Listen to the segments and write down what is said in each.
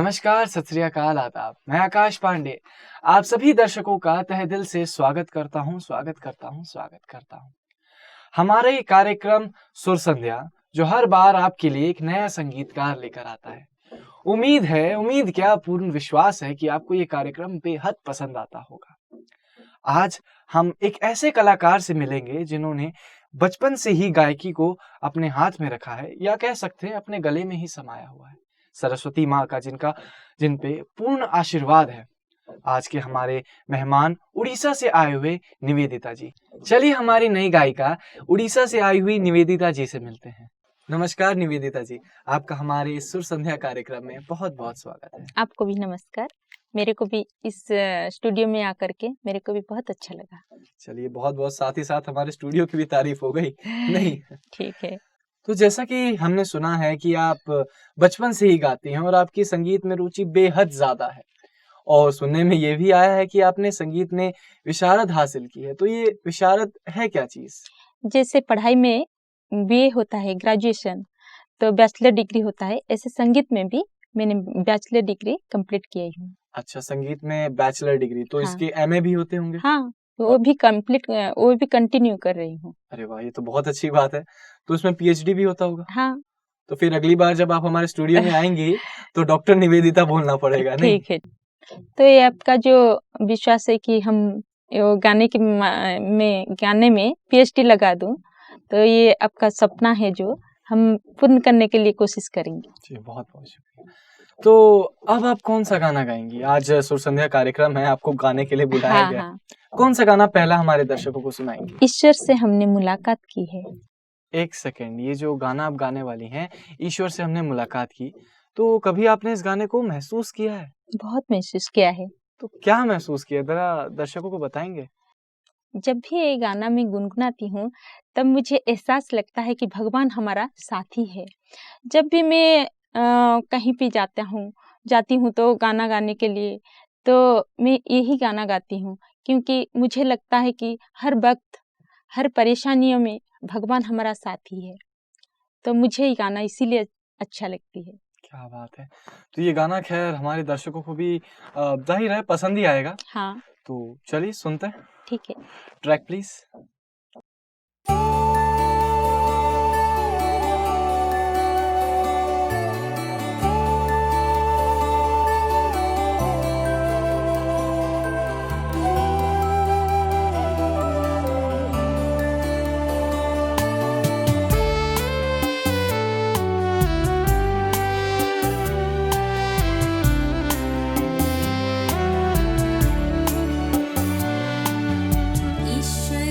नमस्कार, सत श्री अकाल, आदाब। मैं आकाश पांडे आप सभी दर्शकों का तहे दिल से स्वागत करता हूँ। हमारा ये कार्यक्रम सुर संध्या जो हर बार आपके लिए एक नया संगीतकार लेकर आता है। उम्मीद क्या पूर्ण विश्वास है कि आपको ये कार्यक्रम बेहद पसंद आता होगा। आज हम एक ऐसे कलाकार से मिलेंगे जिन्होंने बचपन से ही गायकी को अपने हाथ में रखा है, या कह सकते हैं अपने गले में ही समाया हुआ है। सरस्वती माँ का जिन पे पूर्ण आशीर्वाद है। आज के हमारे मेहमान उड़ीसा से आए हुए निवेदिता जी। चलिए हमारी नई गायिका उड़ीसा से आई हुई निवेदिता जी से मिलते हैं। नमस्कार निवेदिता जी, आपका हमारे इस सुर संध्या कार्यक्रम में बहुत बहुत स्वागत है। आपको भी नमस्कार। मेरे को भी इस स्टूडियो में आकर के मेरे को भी बहुत अच्छा लगा। चलिए बहुत बहुत, साथ ही साथ हमारे स्टूडियो की भी तारीफ हो गई। नहीं ठीक है। तो जैसा कि हमने सुना है कि आप बचपन से ही गाती हैं और आपकी संगीत में रुचि बेहद ज्यादा है, और सुनने में ये भी आया है कि आपने संगीत में विशारद हासिल की है। तो ये विशारद है क्या चीज? जैसे पढ़ाई में बीए होता है, ग्रेजुएशन, तो बैचलर डिग्री होता है, ऐसे संगीत में भी मैंने बैचलर डिग्री कंप्लीट की हूँ। अच्छा, संगीत में बैचलर डिग्री, तो हाँ। इसके एमए भी होते होंगे? हाँ, वो भी कंटिन्यू कर रही हूँ। अरे वाह, ये तो बहुत अच्छी बात है। तो इसमें पीएचडी भी होता होगा? हाँ। तो फिर अगली बार जब आप हमारे स्टूडियो में आएंगी तो डॉक्टर निवेदिता बोलना पड़ेगा, नहीं? ठीक है। तो ये आपका जो विश्वास है कि हम गाने में पीएचडी लगा दूं, तो ये आपका सपना है जो हम पूर्ण करने के लिए कोशिश करेंगे। जी, बहुत बहुत शुक्रिया। तो अब आप कौन सा गाना गाएंगी? आज सुर संध्या कार्यक्रम है, आपको गाने के लिए बुलाया हाँ, गया। हाँ। कौन सा गाना पहला हमारे दर्शकों को सुनाएंगे? ईश्वर से हमने मुलाकात की है। एक सेकंड, ये जो गाना आप गाने वाली हैं, ईश्वर से हमने मुलाकात की, तो कभी आपने इस गाने को महसूस किया है? बहुत महसूस किया है। तो क्या महसूस किया, जरा दर्शकों को बताएंगे? जब भी ये गाना मैं गुनगुनाती हूँ तब मुझे एहसास लगता है कि भगवान हमारा साथी है। जब भी मैं कहीं भी जाती हूँ तो गाना गाने के लिए, तो मैं यही गाना गाती हूँ, क्योंकि मुझे लगता है कि हर वक्त हर परेशानियों में भगवान हमारा साथी है। तो मुझे ये गाना इसीलिए अच्छा लगती है। क्या बात है। तो ये गाना खैर हमारे दर्शकों को भी जाहिर है पसंद ही आएगा। हाँ। तो चलिए सुनते हैं। ठीक है। Track please. ईश्वर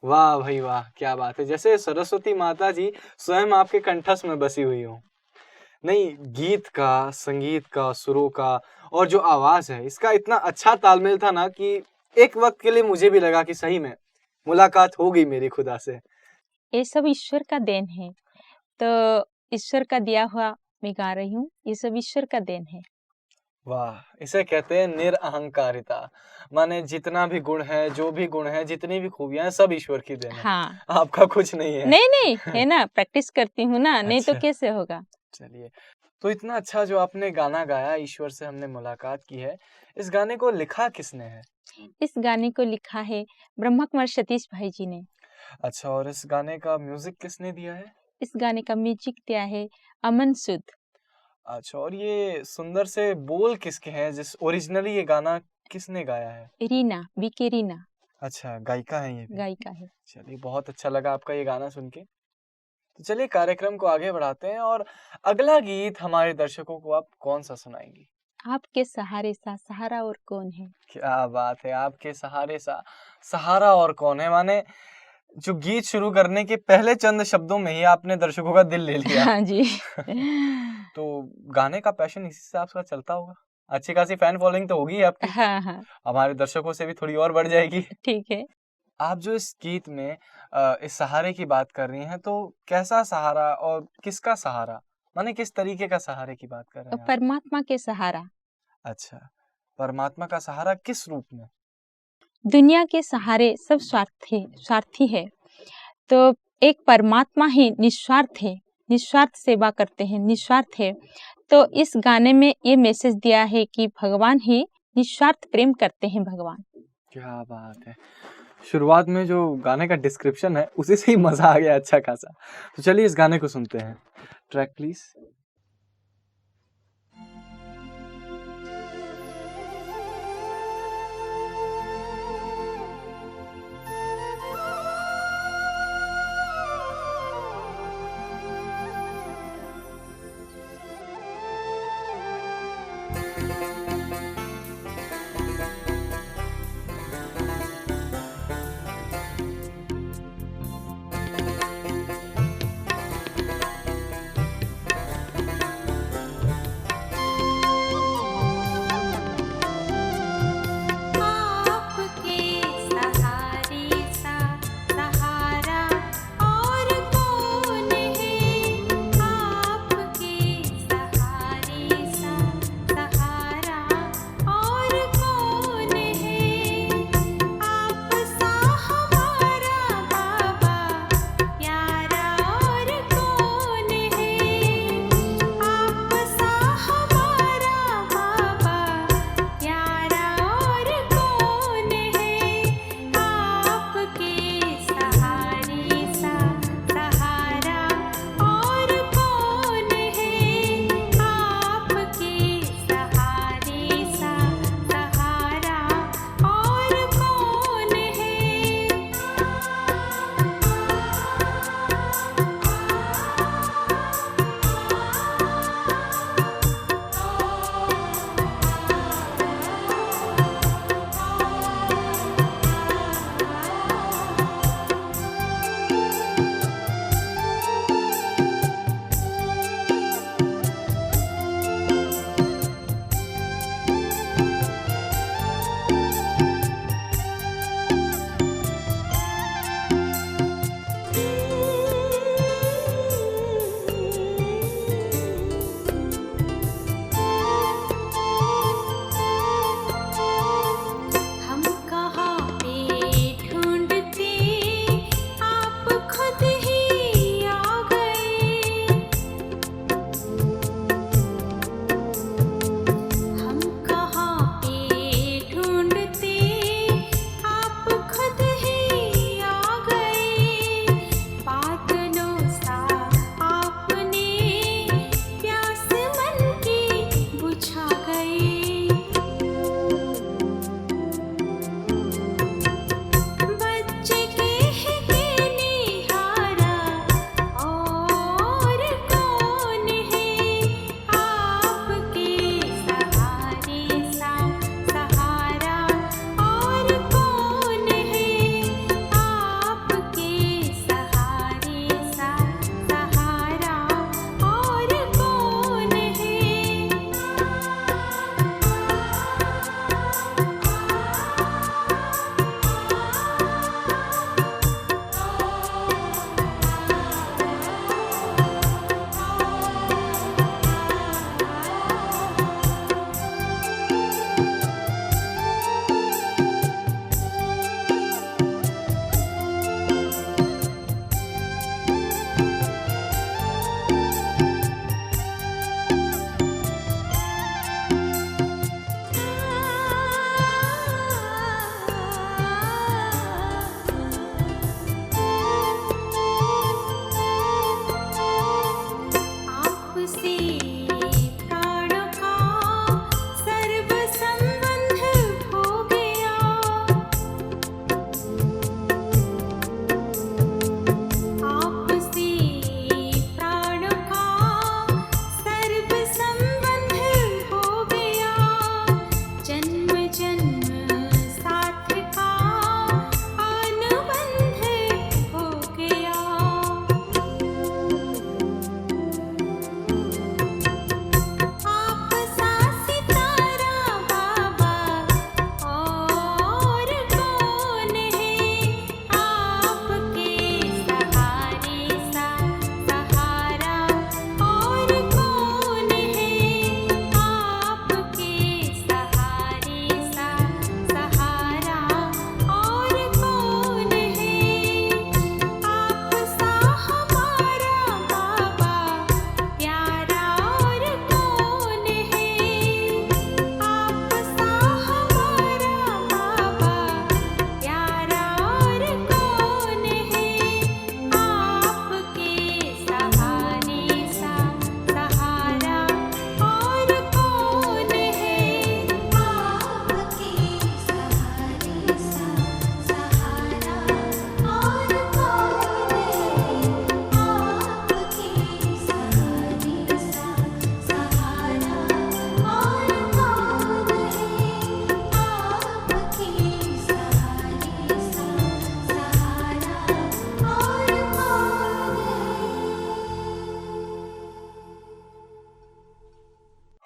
वाह भाई वाह, क्या बात है, जैसे सरस्वती माता जी स्वयं आपके कंठस्थ में बसी हुई हो। नहीं, गीत का, संगीत का, सुरों का और जो आवाज़ है, इसका इतना अच्छा तालमेल था ना कि एक वक़्त के लिए मुझे भी लगा कि सही में मुलाकात हो गई मेरी खुदा से। ये सब ईश्वर का देन है। तो ईश्वर का दिया हुआ मैं गा रही हूँ, ये सब ईश्वर का देन है। वाह! इसे कहते हैं निरअहंकारिता। माने जितना भी गुण है, जो भी गुण है, जितनी भी खूबियाँ हैं, सब ईश्वर की देन है। हाँ। आपका कुछ नहीं है। नहीं, है ना, प्रैक्टिस करती हूँ ना, नहीं तो अच्छा। कैसे होगा? चलिए, तो इतना अच्छा जो आपने गाना गाया, ईश्वर से हमने मुलाकात की है, इस गाने को लिखा किसने है? इस गाने को लिखा है ब्रह्मा कुमार सतीश भाई जी ने। अच्छा, और इस गाने का म्यूज़िक किसने दिया है? इस गाने का म्यूजिक दिया है अमन सूद। अच्छा, और ये सुंदर से बोल किसके हैं, जिस ओरिजिनली ये गाना किसने गाया है? रीना, बीके रीना अच्छा, गायिका हैं ये भी। गायिका है। चलिए, बहुत अच्छा लगा आपका ये गाना सुन के। तो चलिए कार्यक्रम को आगे बढ़ाते हैं और अगला गीत हमारे दर्शकों को आप कौन-सा सुनाएँगी? आपके सहारे सा सहारा और कौन है? क्या बात है! आपके सहारे सा सहारा और कौन है, माने जो गीत शुरू करने के पहले चंद शब्दों में ही आपने दर्शकों का दिल ले लिया। हाँ जी। तो गाने का पैशन इसी से आपका चलता होगा। अच्छी खासी फैन फॉलोइंग तो होगी ही आपकी। हाँ, हाँ, हमारे दर्शकों से भी थोड़ी और बढ़ जाएगी। ठीक है। आप जो इस गीत में इस सहारे की बात कर रही हैं, तो कैसा सहारा और किसका सहारा? माने किस तरीके का सहारे की बात कर रहे हैं आप? परमात्मा के सहारा। अच्छा, परमात्मा का सहारा किस रूप में? दुनिया के सहारे सब स्वार्थी है। तो एक परमात्मा ही निस्वार्थ है, निस्वार्थ सेवा करते हैं, निस्वार्थ है। तो इस गाने में ये मैसेज दिया है कि भगवान ही निस्वार्थ प्रेम करते हैं भगवान। क्या बात है! शुरुआत में जो गाने का डिस्क्रिप्शन है, उसी से ही मज़ा आ गया अच्छा खासा। तो चलिए इस गाने को सुनते हैं। Track please.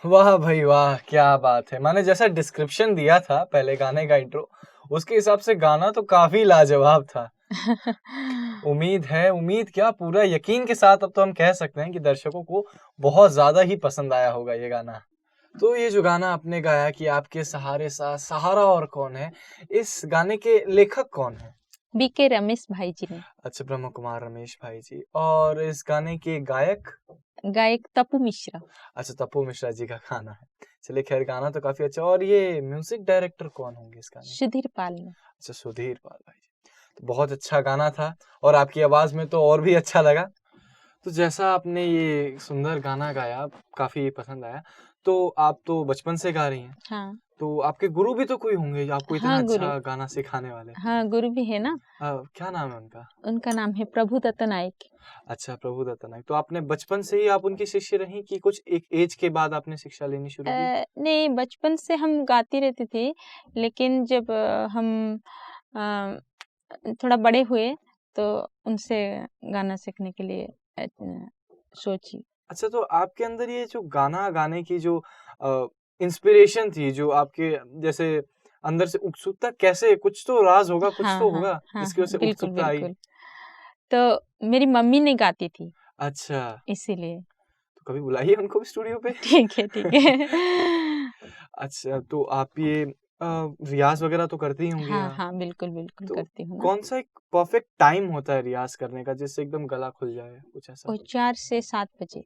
वाह भाई वाह, क्या बात है। मैंने जैसा डिस्क्रिप्शन दिया था पहले गाने का इंट्रो, उसके हिसाब से गाना तो काफ़ी लाजवाब था। उम्मीद क्या पूरा यकीन के साथ अब तो हम कह सकते हैं कि दर्शकों को बहुत ज़्यादा ही पसंद आया होगा ये गाना। तो ये जो गाना आपने गाया कि आपके सहारे सा सहारा और कौन है, इस गाने के लेखक कौन हैं? बीके रमेश भाई जी ने। अच्छा, ब्रह्म कुमार रमेश भाई जी। और इस गाने के गायक? गायक तपू मिश्रा। अच्छा, तप्पू मिश्रा जी का गाना है। चलिए खैर, गाना तो काफ़ी अच्छा। और ये म्यूज़िक डायरेक्टर कौन होंगे इस गाने के? सुधीर पाल ने। अच्छा, सुधीर पाल भाई जी। तो बहुत अच्छा गाना था और आपकी आवाज़ में तो और भी अच्छा लगा। तो जैसा आपने ये सुंदर गाना गाया, काफ़ी पसंद आया। तो आप तो बचपन से गा रही हैं, हाँ। तो आपके गुरु भी तो कोई होंगे जो आपको इतना हाँ, गुरु। अच्छा गाना सिखाने वाले? हाँ, गुरु भी है ना। क्या नाम है उनका? उनका नाम है प्रभु दत्त नाइक। अच्छा, प्रभु दत्त नाइक। तो आपने बचपन से ही आप उनकी शिष्य रहीं कि कुछ एक एज के बाद आपने शिक्षा लेनी शुरू की? नहीं, बचपन से हम गाती रहती थी, लेकिन जब हम थोड़ा बड़े हुए तो उनसे गाना सीखने के लिए सोची। अच्छा, तो आपके अंदर ये जो गाना गाने की जो इंस्पिरेशन थी, जो आपके जैसे अंदर से उत्सुकता, कैसे, कुछ तो राज होगा, कुछ हाँ, तो हाँ, होगा हाँ, जिसकी हाँ, वजह से बिल्कुल, उत्सुकता आई? बिल्कुल। तो मेरी मम्मी ने गाती थी, अच्छा, इसीलिए। तो कभी बुलाइए उनको भी स्टूडियो पे। ठीक है, ठीक है। अच्छा, तो आप ये रियाज़ वगैरह तो करती ही होंगी हाँ, यहाँ? हाँ, बिल्कुल, बिल्कुल तो करती हूँ ना। कौन-सा एक परफेक्ट टाइम होता है रियाज़ करने का जिससे एकदम गला खुल जाए, कुछ ऐसा? वो 4 से 7 बजे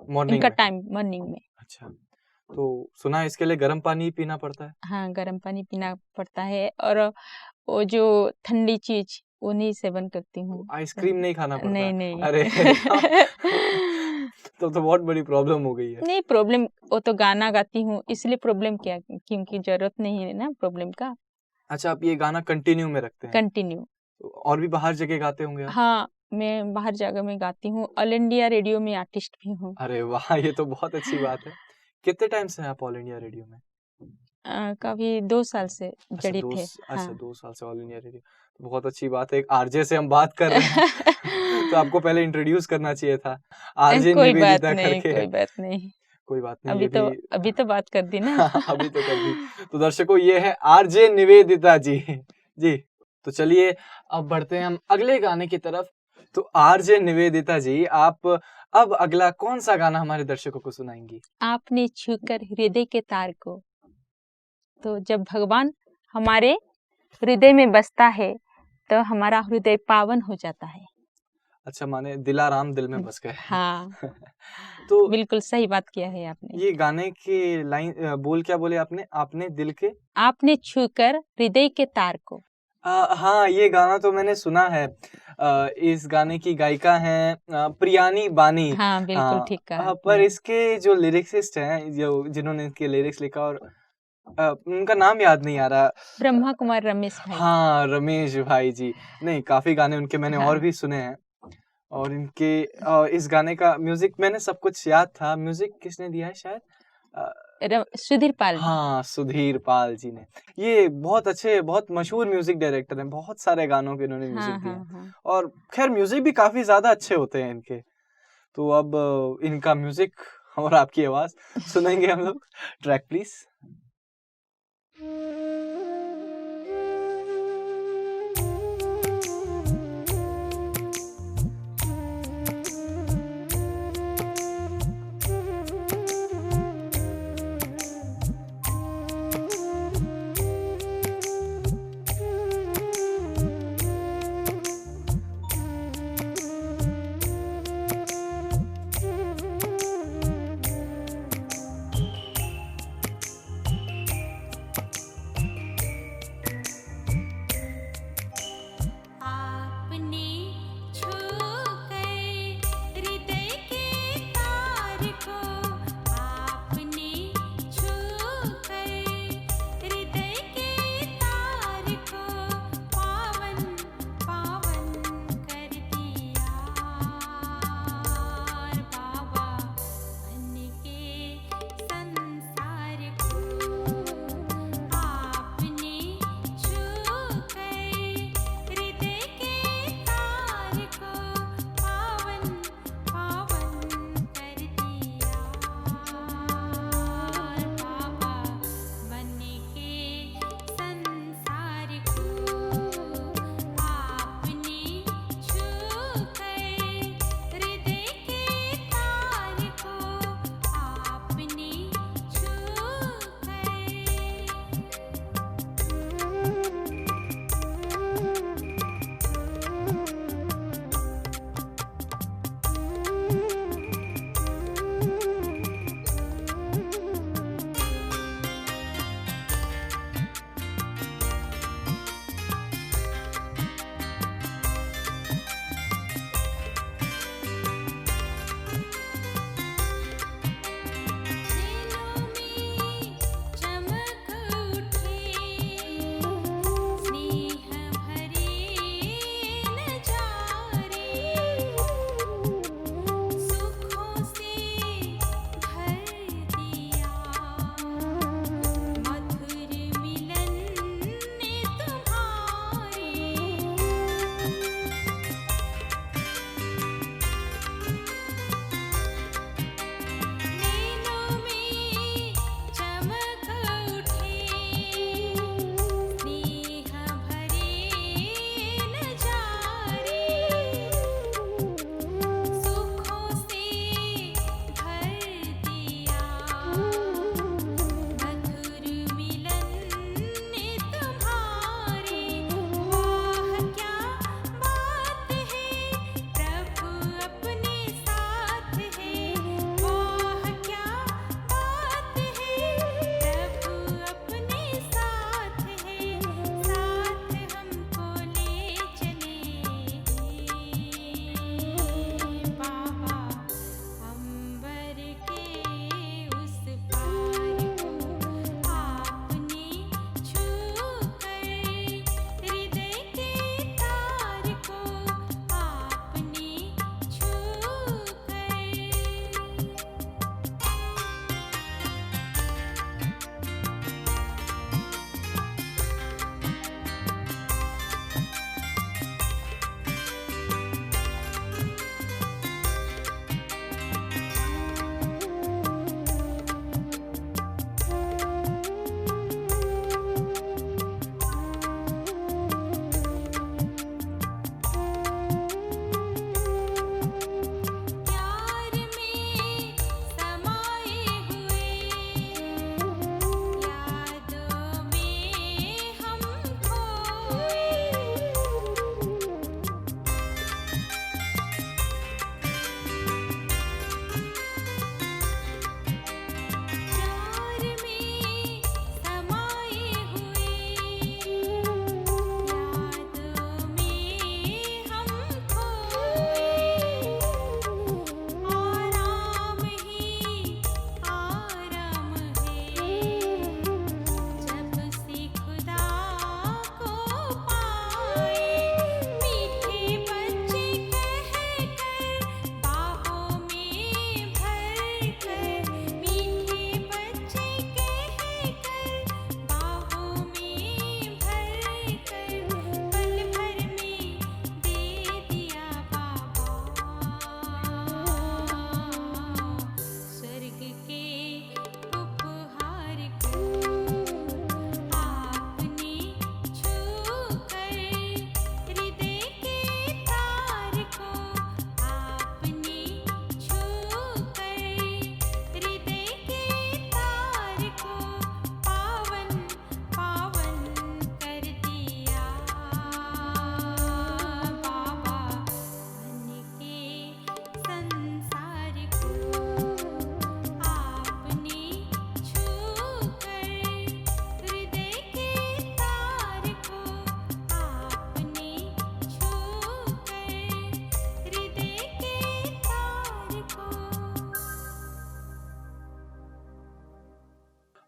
मॉर्निंग इनका में? टाइम मॉर्निंग में। अच्छा, तो सुना है इसके लिए गर्म पानी ही पीना पड़ता है? हाँ, गर्म पानी पीना पड़ता है और वो जो ठंडी चीज़ वो नहीं सेवन करती हूँ। आइसक्रीम नहीं खाना पड़ता? नहीं, नहीं। अरे! तो बहुत बड़ी प्रॉब्लम हो गई है। नहीं प्रॉब्लम, वो तो गाना गाती हूँ इसलिए प्रॉब्लम क्या, क्योंकि ज़रूरत नहीं है ना प्रॉब्लम का। अच्छा, आप ये गाना कंटिन्यू में रखते हैं? कंटिन्यू। और भी बाहर जगह गाते होंगे आप? हाँ, मैं बाहर जगह में गाती हूँ, ऑल इंडिया रेडियो में आर्टिस्ट भी हूँ। अरे वाह! ये तो बहुत अच्छी बात है। कितने टाइम से हैं आप ऑल इंडिया रेडियो में? कभी 2 साल से अच्छा, जड़ित है। हाँ। 2 साल से ऑल इंडिया रेडियो। तो बहुत अच्छी बात है, एक आरजे से हम बात कर रहे हैं। तो आपको पहले इंट्रोड्यूस करना चाहिए था, आरजे कोई बात निवेदिता नहीं, करके। कोई बात नहीं। कोई बात नहीं, ये भी अभी तो बात कर दी ना। अभी तो कर दी। तो दर्शकों, ये है आरजे निवेदिता जी। जी, तो चलिए अब बढ़ते हैं हम अगले गाने की तरफ। तो आरजे निवेदिता जी, आप अब अगला कौन-सा गाना हमारे दर्शकों को सुनाएँगी? आपने छूकर हृदय के तार को। तो जब भगवान हमारे हृदय में बसता है तो हमारा हृदय पावन हो जाता है। अच्छा, माने दिलाराम दिल में बस गए। हाँ। तो बिल्कुल सही बात किया है आपने। ये गाने के लाइन बोल क्या बोले आपने? आपने दिल के? आपने छूकर हृदय के तार को। हाँ, ये गाना तो मैंने सुना है। इस गाने की गायिका हैं प्रियानी बानी। हाँ, बिल्कुल ठीक कहा पर आपने। इसके जो लिरिसिस्ट हैं, जो जिन्होंने इसके लिरिक्स लिखा, और उनका नाम याद नहीं आ रहा। ब्रह्मा कुमार रमेश भाई। हाँ, रमेश भाई जी। नहीं, काफ़ी गाने उनके मैंने और हाँ। भी सुने हैं। और इनके इस गाने का म्यूज़िक मैंने सब कुछ याद था। म्यूज़िक किसने दिया है शायद? अ, सुधीर पाल ने। हाँ, सुधीर पाल जी ने। ये बहुत अच्छे, बहुत मशहूर म्यूज़िक डायरेक्टर हैं। बहुत सारे गानों के इन्होंने म्यूज़िक हाँ, दिए हाँ, हैं। हाँ। और ख़ैर म्यूज़िक भी काफ़ी ज़्यादा अच्छे होते हैं इनके। तो अब इनका म्यूज़िक और आपकी आवाज़ सुनेंगे हम लोग। Track please.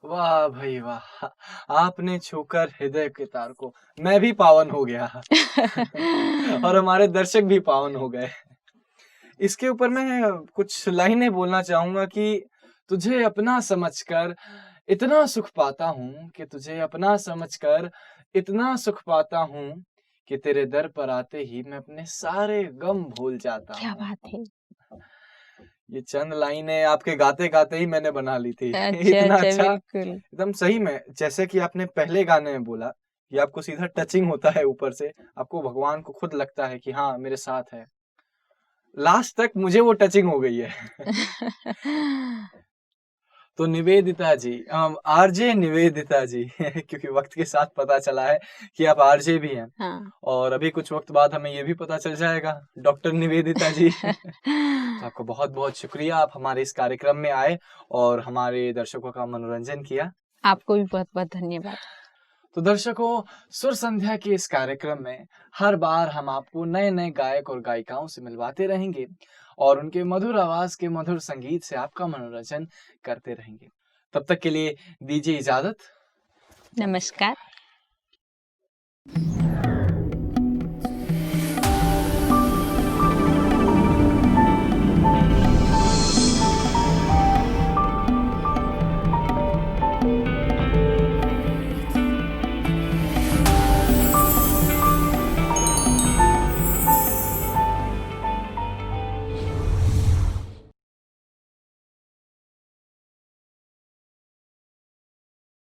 वाह भाई वाह! आपने छूकर हृदय के तार को मैं भी पावन हो गया और हमारे दर्शक भी पावन हो गए। इसके ऊपर मैं कुछ लाइनें बोलना चाहूँगा कि तुझे अपना समझकर इतना सुख पाता हूँ कि तुझे अपना समझकर इतना सुख पाता हूँ कि तेरे दर पर आते ही मैं अपने सारे गम भूल जाता क्या हूँ। बात है! ये चंद लाइनें आपके गाते-गाते ही मैंने बना ली थी। अच्छा, इतना अच्छा, अच्छा बिल्कुल। एकदम सही में जैसे कि आपने पहले गाने में बोला कि आपको सीधा टचिंग होता है ऊपर से, आपको भगवान को खुद लगता है कि हाँ, मेरे साथ है। लास्ट तक मुझे वो टचिंग हो गई है। तो निवेदिता जी आरजे निवेदिता जी क्योंकि वक़्त के साथ पता चला है कि आप आरजे भी हैं हाँ। और अभी कुछ वक़्त बाद हमें ये भी पता चल जाएगा डॉक्टर निवेदिता जी। तो आपका बहुत-बहुत शुक्रिया आप हमारे इस कार्यक्रम में आए और हमारे दर्शकों का मनोरंजन किया। आपको भी बहुत-बहुत धन्यवाद। तो दर्शकों, सुर संध्या के इस कार्यक्रम में हर बार हम आपको नए-नए गायक और गायिकाओं से मिलवाते रहेंगे और उनके मधुर आवाज के मधुर संगीत से आपका मनोरंजन करते रहेंगे। तब तक के लिए दीजिए इजाज़त। नमस्कार।